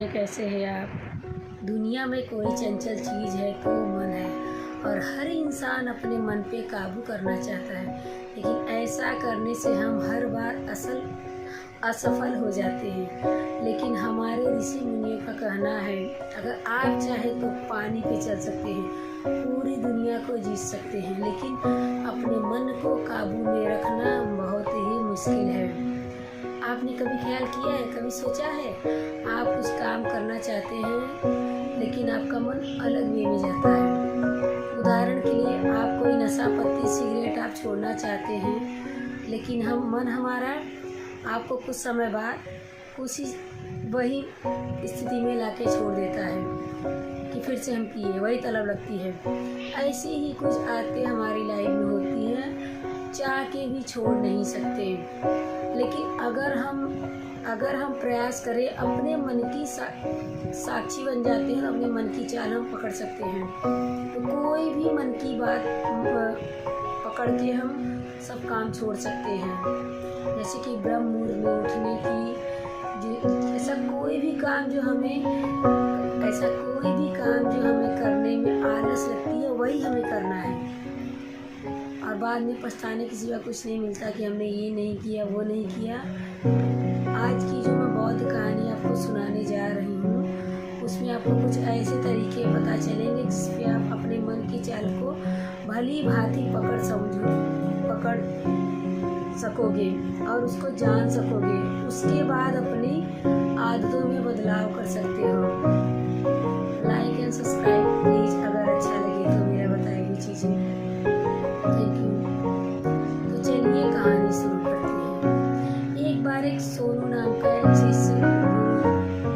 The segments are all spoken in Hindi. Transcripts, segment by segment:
कैसे हैं आप। दुनिया में कोई चंचल चीज़ है तो मन है और हर इंसान अपने मन पे काबू करना चाहता है, लेकिन ऐसा करने से हम हर बार असफल हो जाते हैं। लेकिन हमारे ऋषि मुनियों का कहना है, अगर आप चाहे तो पानी पे चल सकते हैं, पूरी दुनिया को जीत सकते हैं, लेकिन अपने मन को काबू में रखना बहुत ही मुश्किल है। आपने कभी ख्याल किया है, कभी सोचा है, आप कुछ काम करना चाहते हैं लेकिन आपका मन अलग वे में जाता है। उदाहरण के लिए आप कोई नशा पत्ती सिगरेट आप छोड़ना चाहते हैं, लेकिन मन हमारा आपको कुछ समय बाद वही स्थिति में लाके छोड़ देता है कि फिर से हम पिए, वही तलब लगती है। ऐसी ही कुछ आदतें हमारी लाइफ में होती हैं, चाह के भी छोड़ नहीं सकते। लेकिन अगर हम प्रयास करें, अपने मन की साक्षी बन जाते हैं, अपने मन की चाल हम पकड़ सकते हैं। तो कोई भी मन की बात पकड़ के हम सब काम छोड़ सकते हैं। जैसे कि ब्रह्म मुहूर्त में उठने की, ऐसा कोई भी काम जो हमें करने में आलस लगती है, वही हमें करना है। और बाद में पछताने के सिवा कुछ नहीं मिलता कि हमने ये नहीं किया, वो नहीं किया। आज की जो मैं बौद्ध कहानी आपको सुनाने जा रही हूँ, उसमें आपको कुछ ऐसे तरीके पता चलेंगे जिसपे आप अपने मन की चाल को भली भांति पकड़ सकोगे और उसको जान सकोगे। उसके बाद अपनी आदतों में बदलाव कर सकते हो। लाइक एंड सब्सक्राइब प्लीज, अगर अच्छा लगे तो मेरा बताई हुई चीज़ें। Thank you. तो चलिए कहानी शुरू करते हैं। एक बार एक सोनू नाम का एक शिष्य गुरु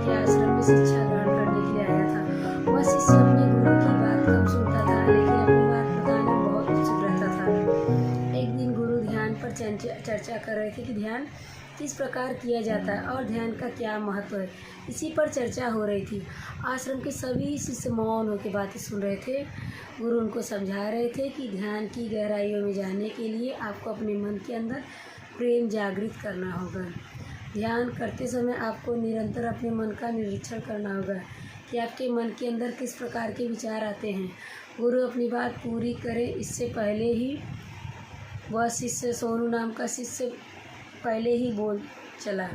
के आश्रम में शिक्षा ग्रहण करने के लिए आया था। वह शिष्य अपने गुरु की बात कम सुनता था, लेकिन अपनी बात बताने में बहुत उत्सुक रहता था। एक दिन गुरु ध्यान पर चर्चा कर रहे थे कि ध्यान किस प्रकार किया जाता है और ध्यान का क्या महत्व है। इसी पर चर्चा हो रही थी। आश्रम के सभी शिष्य मौन होकर बातें सुन रहे थे। गुरु उनको समझा रहे थे कि ध्यान की गहराइयों में जाने के लिए आपको अपने मन के अंदर प्रेम जागृत करना होगा। ध्यान करते समय आपको निरंतर अपने मन का निरीक्षण करना होगा कि आपके मन के अंदर किस प्रकार के विचार आते हैं। गुरु अपनी बात पूरी करे इससे पहले ही वह शिष्य, सोनू नाम का शिष्य, पहले ही बोल चला।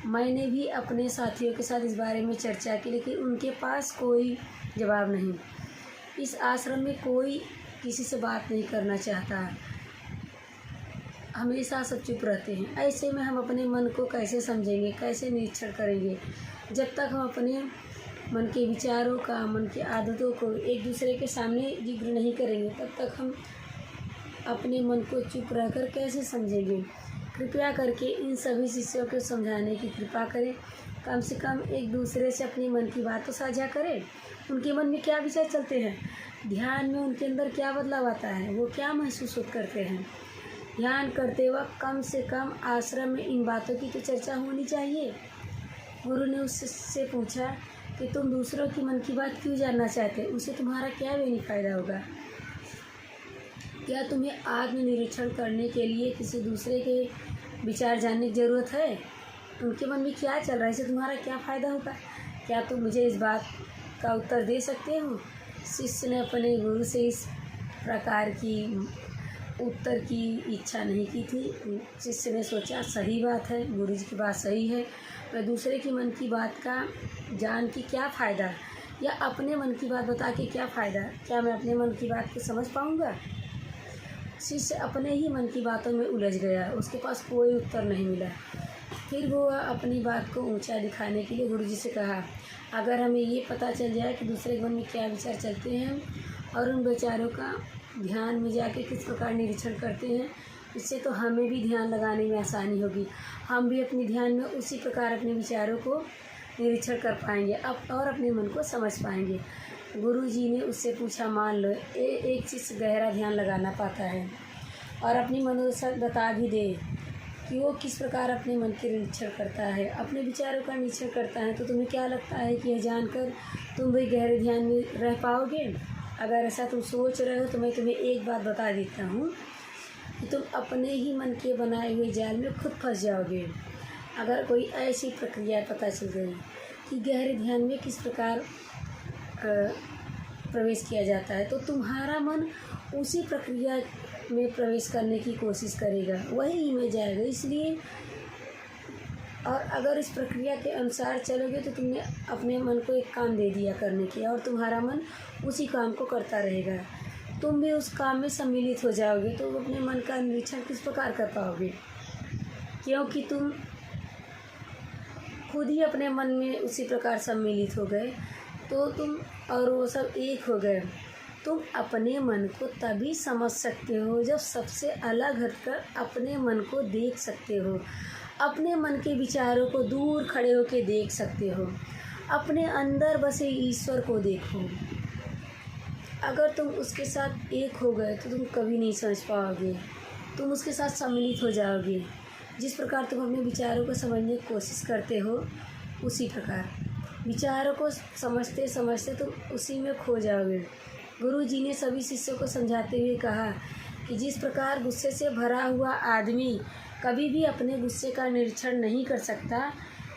मैंने भी अपने साथियों के साथ इस बारे में चर्चा की, लेकिन उनके पास कोई जवाब नहीं। इस आश्रम में कोई किसी से बात नहीं करना चाहता, हमेशा सब चुप रहते हैं। ऐसे में हम अपने मन को कैसे समझेंगे, कैसे निरीक्षण करेंगे? जब तक हम अपने मन के विचारों का, मन की आदतों को एक दूसरे के सामने जिक्र नहीं करेंगे, तब तक हम अपने मन को चुप रहकर कैसे समझेंगे? कृपया करके इन सभी शिष्यों को समझाने की कृपा करें। कम से कम एक दूसरे से अपने मन की बात तो साझा करें। उनके मन में क्या विचार चलते हैं, ध्यान में उनके अंदर क्या बदलाव आता है, वो क्या महसूस करते हैं। ध्यान करते वक्त कम से कम आश्रम में इन बातों की तो चर्चा होनी चाहिए। गुरु ने उससे पूछा कि तुम दूसरों की मन की बात क्यों जानना चाहते, उसे तुम्हारा क्या फ़ायदा होगा? क्या तुम्हें आत्मनिरीक्षण करने के लिए किसी दूसरे के विचार जानने की ज़रूरत है? उनके मन में क्या चल रहा है, इससे तुम्हारा क्या फ़ायदा होगा? क्या तुम मुझे इस बात का उत्तर दे सकते हो? शिष्य ने अपने गुरु से इस प्रकार की उत्तर की इच्छा नहीं की थी। शिष्य ने सोचा, सही बात है, गुरु जी की बात सही है। मैं दूसरे की मन की बात का जान के क्या फ़ायदा, या अपने मन की बात बता के क्या फ़ायदा? क्या मैं अपने मन की बात को समझ पाऊँगा? शिष्य अपने ही मन की बातों में उलझ गया, उसके पास कोई उत्तर नहीं मिला। फिर वो अपनी बात को ऊंचा दिखाने के लिए गुरुजी से कहा, अगर हमें ये पता चल जाए कि दूसरे के मन में क्या विचार चलते हैं और उन विचारों का ध्यान में जाके किस प्रकार निरीक्षण करते हैं, इससे तो हमें भी ध्यान लगाने में आसानी होगी। हम भी अपने ध्यान में उसी प्रकार अपने विचारों को निरीक्षण कर पाएंगे और अपने मन को समझ पाएंगे। गुरुजी ने उससे पूछा, मान लो एक शिष्य गहरा ध्यान लगाना पाता है और अपनी मनोदशा बता भी दे कि वो किस प्रकार अपने मन के निरीक्षण करता है, अपने विचारों का निरीक्षण करता है, तो तुम्हें क्या लगता है कि यह जानकर तुम भी गहरे ध्यान में रह पाओगे? अगर ऐसा तुम सोच रहे हो तो मैं तुम्हें एक बात बता देता हूँ कि तुम अपने ही मन के बनाए हुए जाल में खुद फंस जाओगे। अगर कोई ऐसी प्रक्रिया पता चल गई कि गहरे ध्यान में किस प्रकार प्रवेश किया जाता है, तो तुम्हारा मन उसी प्रक्रिया में प्रवेश करने की कोशिश करेगा, वही में जाएगा। इसलिए और अगर इस प्रक्रिया के अनुसार चलोगे तो तुमने अपने मन को एक काम दे दिया करने की, और तुम्हारा मन उसी काम को करता रहेगा। तुम भी उस काम में सम्मिलित हो जाओगे, तो अपने मन का निरीक्षण किस प्रकार कर पाओगे, क्योंकि तुम खुद ही अपने मन में उसी प्रकार सम्मिलित हो गए, तो तुम और वो सब एक हो गए। तुम अपने मन को तभी समझ सकते हो जब सबसे अलग हटकर अपने मन को देख सकते हो, अपने मन के विचारों को दूर खड़े होकर देख सकते हो, अपने अंदर बसे ईश्वर को देखो। अगर तुम उसके साथ एक हो गए तो तुम कभी नहीं समझ पाओगे, तुम उसके साथ सम्मिलित हो जाओगे। जिस प्रकार तुम अपने विचारों को समझने की कोशिश करते हो, उसी प्रकार विचारों को समझते समझते तुम उसी में खो जाओगे। गुरु जी ने सभी शिष्यों को समझाते हुए कहा कि जिस प्रकार गुस्से से भरा हुआ आदमी कभी भी अपने गुस्से का निरीक्षण नहीं कर सकता,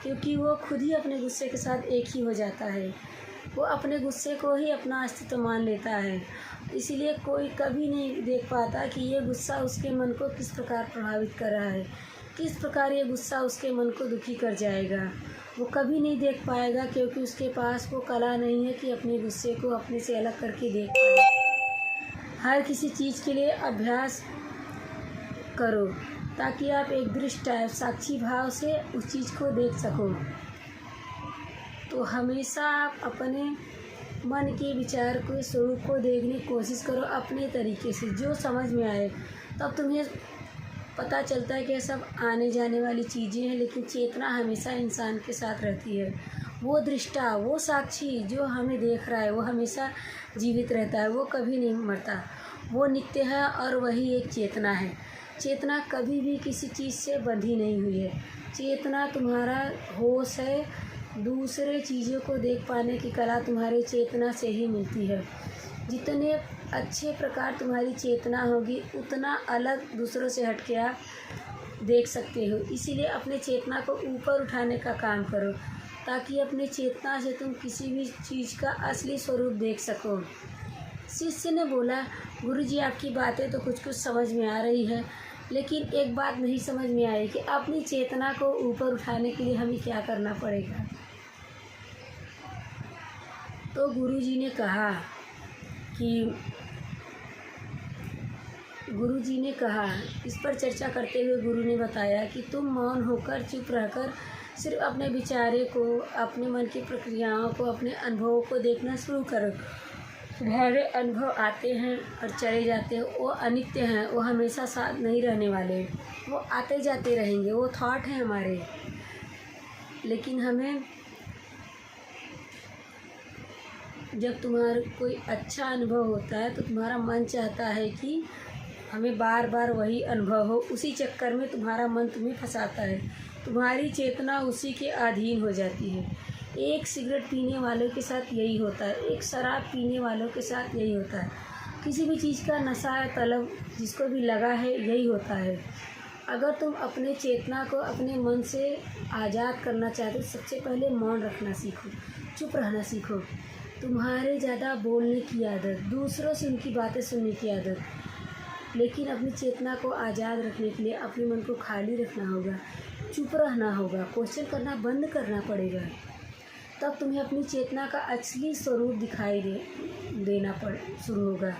क्योंकि वो खुद ही अपने गुस्से के साथ एक ही हो जाता है, वो अपने गुस्से को ही अपना अस्तित्व मान लेता है। इसीलिए कोई कभी नहीं देख पाता कि ये गुस्सा उसके मन को किस प्रकार प्रभावित कर रहा है, किस प्रकार ये गुस्सा उसके मन को दुखी कर जाएगा। वो कभी नहीं देख पाएगा, क्योंकि उसके पास वो कला नहीं है कि अपने गुस्से को अपने से अलग करके देख पाए। हर किसी चीज़ के लिए अभ्यास करो, ताकि आप एक दृष्टा साक्षी भाव से उस चीज़ को देख सको। तो हमेशा आप अपने मन के विचार को, स्वरूप को देखने की कोशिश करो अपने तरीके से, जो समझ में आए। तब तुम्हें पता चलता है कि ये सब आने जाने वाली चीज़ें हैं, लेकिन चेतना हमेशा इंसान के साथ रहती है। वो दृष्टा, वो साक्षी जो हमें देख रहा है, वो हमेशा जीवित रहता है, वो कभी नहीं मरता, वो नित्य है, और वही एक चेतना है। चेतना कभी भी किसी चीज़ से बंधी नहीं हुई है। चेतना तुम्हारा होश है, दूसरे चीज़ों को देख पाने की कला तुम्हारे चेतना से ही मिलती है। जितने अच्छे प्रकार तुम्हारी चेतना होगी, उतना अलग दूसरों से हट के आप देख सकते हो। इसीलिए अपने चेतना को ऊपर उठाने का काम करो, ताकि अपने चेतना से तुम किसी भी चीज़ का असली स्वरूप देख सको। शिष्य ने बोला, गुरुजी आपकी बातें तो कुछ कुछ समझ में आ रही है, लेकिन एक बात नहीं समझ में आई कि अपनी चेतना को ऊपर उठाने के लिए हमें क्या करना पड़ेगा। तो गुरुजी ने कहा, इस पर चर्चा करते हुए गुरु ने बताया कि तुम मौन होकर, चुप रहकर सिर्फ अपने विचारे को, अपने मन की प्रक्रियाओं को, अपने अनुभवों को देखना शुरू करो। तुम्हारे अनुभव आते हैं और चले जाते हैं, वो अनित्य हैं, वो हमेशा साथ नहीं रहने वाले, वो आते जाते रहेंगे, वो थॉट हैं हमारे। लेकिन हमें जब तुम्हारा कोई अच्छा अनुभव होता है तो तुम्हारा मन चाहता है कि हमें बार बार वही अनुभव हो, उसी चक्कर में तुम्हारा मन तुम्हें फंसाता है, तुम्हारी चेतना उसी के अधीन हो जाती है। एक सिगरेट पीने वालों के साथ यही होता है, एक शराब पीने वालों के साथ यही होता है, किसी भी चीज़ का नशा या तलब जिसको भी लगा है, यही होता है। अगर तुम अपने चेतना को अपने मन से आज़ाद करना चाहते हो, सबसे पहले मौन रखना सीखो, चुप रहना सीखो। तुम्हारे ज़्यादा बोलने की आदत, दूसरों से उनकी बातें सुनने की आदत, लेकिन अपनी चेतना को आज़ाद रखने के लिए अपने मन को खाली रखना होगा, चुप रहना होगा, क्वेश्चन करना बंद करना पड़ेगा। तब तुम्हें अपनी चेतना का असली स्वरूप दिखाई देना शुरू होगा।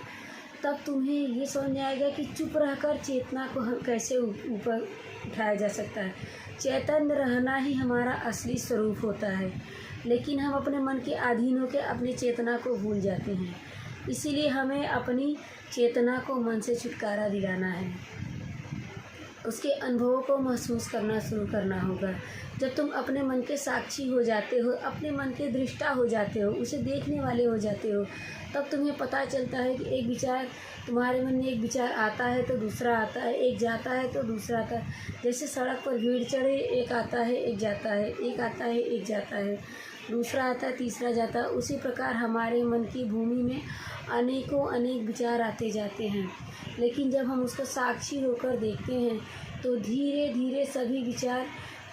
तब तुम्हें ये समझ आएगा कि चुप रहकर चेतना को हम कैसे ऊपर उठाया जा सकता है। चैतन्य रहना ही हमारा असली स्वरूप होता है, लेकिन हम अपने मन के अधीन होकर अपनी चेतना को भूल जाते हैं। इसीलिए हमें अपनी चेतना को मन से छुटकारा दिलाना है, उसके अनुभवों को महसूस करना शुरू करना होगा। जब तुम अपने मन के साक्षी हो जाते हो, अपने मन के दृष्टा हो जाते हो, उसे देखने वाले हो जाते हो, तब तुम्हें पता चलता है कि एक विचार, तुम्हारे मन में एक विचार आता है तो दूसरा आता है, एक जाता है तो दूसरा आता है। जैसे सड़क पर भीड़ चढ़े, एक आता है एक जाता है, एक आता है एक जाता है, दूसरा आता है तीसरा जाता है। उसी प्रकार हमारे मन की भूमि में अनेकों अनेक विचार आते जाते हैं, लेकिन जब हम उसको साक्षी होकर देखते हैं तो धीरे धीरे सभी विचार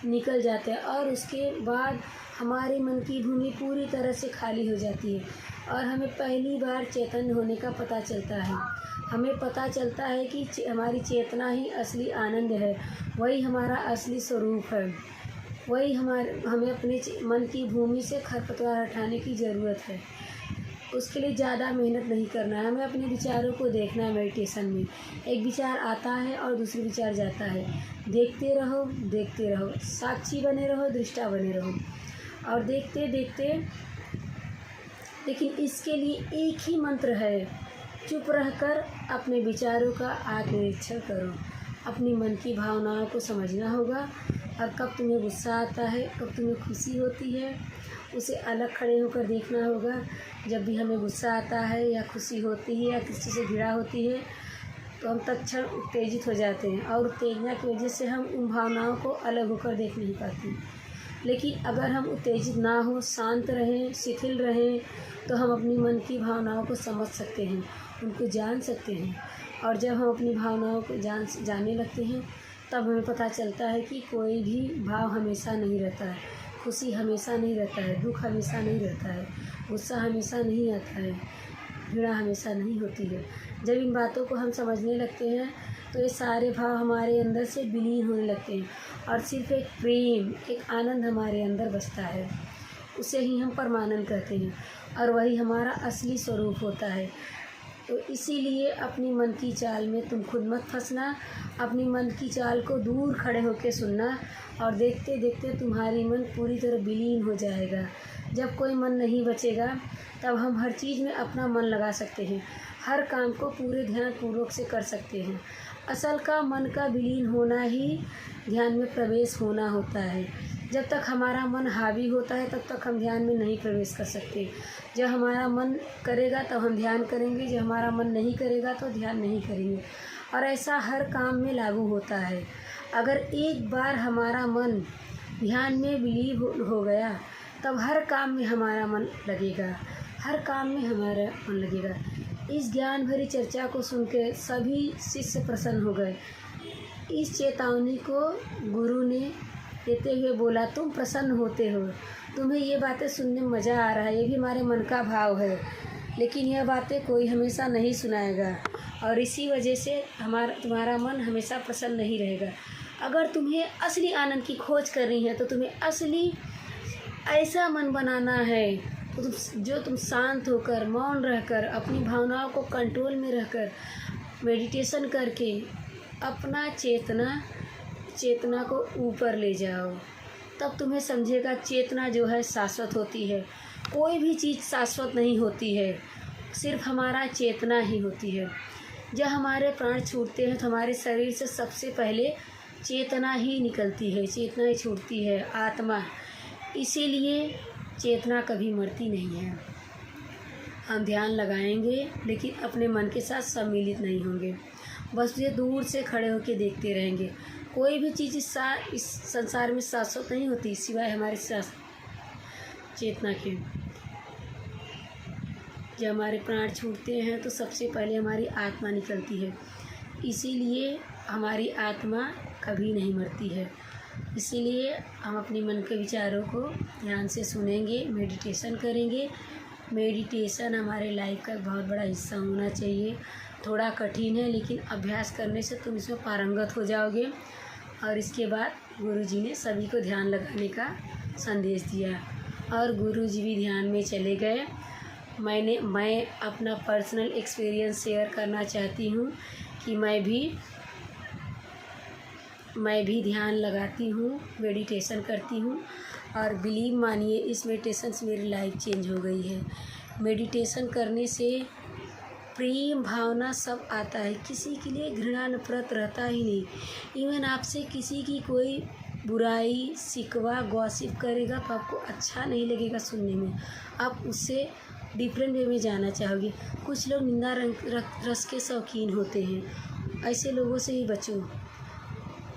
निकल जाते हैं, और उसके बाद हमारे मन की भूमि पूरी तरह से खाली हो जाती है और हमें पहली बार चैतन्य होने का पता चलता है। हमें पता चलता है कि हमारी चेतना ही असली आनंद है, वही हमारा असली स्वरूप है। वही हमें अपने मन की भूमि से खरपतवार हटाने की ज़रूरत है। उसके लिए ज़्यादा मेहनत नहीं करना है, हमें अपने विचारों को देखना है। मेडिटेशन में एक विचार आता है और दूसरी विचार जाता है। देखते रहो, साक्षी बने रहो, दृष्टा बने रहो और देखते देखते। लेकिन इसके लिए एक ही मंत्र है, चुप रहकर अपने विचारों का आत्मनिरीक्षण करो। अपनी मन की भावनाओं को समझना होगा और कब तुम्हें गुस्सा आता है, कब तुम्हें खुशी होती है, उसे अलग खड़े होकर देखना होगा। जब भी हमें गुस्सा आता है या खुशी होती है या किसी से घृणा होती है तो हम तत्क्षण उत्तेजित हो जाते हैं और उत्तेजना की वजह से हम उन भावनाओं को अलग होकर देख नहीं पाते। लेकिन अगर हम उत्तेजित ना हो, शांत रहें, शिथिल रहें, तो हम अपनी मन की भावनाओं को समझ सकते हैं, उनको जान सकते हैं। और जब हम अपनी भावनाओं को जानने लगते हैं तब हमें पता चलता है कि कोई भी भाव हमेशा नहीं रहता है, खुशी हमेशा नहीं रहता है, दुख हमेशा नहीं रहता है, गुस्सा हमेशा नहीं आता है, घृणा हमेशा नहीं होती है। जब इन बातों को हम समझने लगते हैं तो ये सारे भाव हमारे अंदर से विलीन होने लगते हैं और सिर्फ एक प्रेम, एक आनंद हमारे अंदर बसता है। उसे ही हम परमानंद कहते हैं और वही हमारा असली स्वरूप होता है। तो इसीलिए अपनी मन की चाल में तुम खुद मत फंसना, अपनी मन की चाल को दूर खड़े होकर सुनना और देखते देखते तुम्हारी मन पूरी तरह विलीन हो जाएगा। जब कोई मन नहीं बचेगा तब हम हर चीज़ में अपना मन लगा सकते हैं, हर काम को पूरे ध्यानपूर्वक से कर सकते हैं। असल का मन का विलीन होना ही ध्यान में प्रवेश होना होता है। जब तक हमारा मन हावी होता है तब तक हम ध्यान में नहीं प्रवेश कर सकते। जब हमारा मन करेगा तब हम ध्यान करेंगे, जब हमारा मन नहीं करेगा तो ध्यान नहीं करेंगे। और ऐसा हर काम में लागू होता है। अगर एक बार हमारा मन ध्यान में विलीन हो गया तब हर काम में हमारा मन लगेगा, हर काम में हमारा मन लगेगा। इस ज्ञान भरी चर्चा को सुनकर सभी शिष्य प्रसन्न हो गए। इस चेतावनी को गुरु ने देते हुए बोला, तुम प्रसन्न होते हो, तुम्हें ये बातें सुनने में मज़ा आ रहा है, ये भी हमारे मन का भाव है। लेकिन यह बातें कोई हमेशा नहीं सुनाएगा और इसी वजह से तुम्हारा मन हमेशा प्रसन्न नहीं रहेगा। अगर तुम्हें असली आनंद की खोज करनी है तो तुम्हें असली ऐसा मन बनाना है तो तुम शांत होकर, मौन रहकर, अपनी भावनाओं को कंट्रोल में रहकर मेडिटेशन करके अपना चेतना को ऊपर ले जाओ। तब तुम्हें समझेगा चेतना जो है शाश्वत होती है। कोई भी चीज़ शाश्वत नहीं होती है, सिर्फ हमारा चेतना ही होती है। जब हमारे प्राण छूटते हैं तो हमारे शरीर से सबसे पहले चेतना ही निकलती है, चेतना ही छूटती है, आत्मा। इसीलिए चेतना कभी मरती नहीं है। हम ध्यान लगाएंगे लेकिन अपने मन के साथ सम्मिलित नहीं होंगे, बस ये दूर से खड़े होकर देखते रहेंगे। कोई भी चीज़ इस संसार में शाश्वत नहीं होती सिवाय हमारे चेतना के। जब हमारे प्राण छूटते हैं तो सबसे पहले हमारी आत्मा निकलती है, इसीलिए हमारी आत्मा कभी नहीं मरती है। इसीलिए हम अपने मन के विचारों को ध्यान से सुनेंगे, मेडिटेशन करेंगे। मेडिटेशन हमारे लाइफ का एक बहुत बड़ा हिस्सा होना चाहिए। थोड़ा कठिन है लेकिन अभ्यास करने से तुम इसमें पारंगत हो जाओगे। और इसके बाद गुरुजी ने सभी को ध्यान लगाने का संदेश दिया और गुरुजी भी ध्यान में चले गए। मैं अपना पर्सनल एक्सपीरियंस शेयर करना चाहती हूँ कि मैं भी ध्यान लगाती हूँ, मेडिटेशन करती हूँ और बिलीव मानिए इस मेडिटेशन से मेरी लाइफ चेंज हो गई है। मेडिटेशन करने से प्रेम भावना सब आता है, किसी के लिए घृणा नफरत रहता ही नहीं। इवन आपसे किसी की कोई बुराई शिकवा गॉसिप करेगा तो आपको अच्छा नहीं लगेगा सुनने में, आप उससे डिफरेंट वे में जाना चाहोगे। कुछ लोग निंदा रस के शौकीन होते हैं, ऐसे लोगों से ही बचो।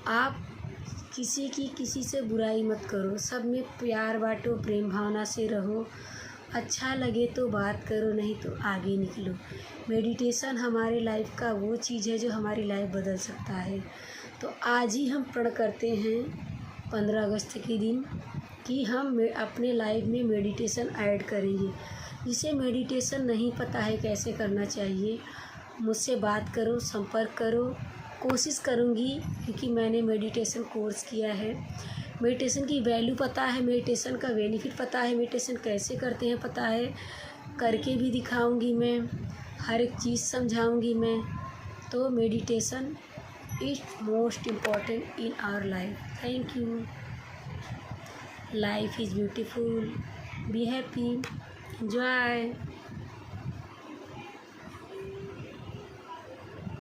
आप किसी से बुराई मत करो, सब में प्यार बांटो, प्रेम भावना से रहो। अच्छा लगे तो बात करो, नहीं तो आगे निकलो। मेडिटेशन हमारे लाइफ का वो चीज़ है जो हमारी लाइफ बदल सकता है। तो आज ही हम प्रण करते हैं 15 अगस्त के दिन कि हम अपने लाइफ में मेडिटेशन ऐड करेंगे। जिसे मेडिटेशन नहीं पता है कैसे करना चाहिए, मुझसे बात करो, संपर्क करो। कोशिश करूँगी, क्योंकि मैंने मेडिटेशन कोर्स किया है, मेडिटेशन की वैल्यू पता है, मेडिटेशन का बेनिफिट पता है, मेडिटेशन कैसे करते हैं पता है, करके भी दिखाऊंगी मैं, हर एक चीज़ समझाऊंगी मैं। तो meditation is most important in our life. Thank you. Life is beautiful, be happy, enjoy.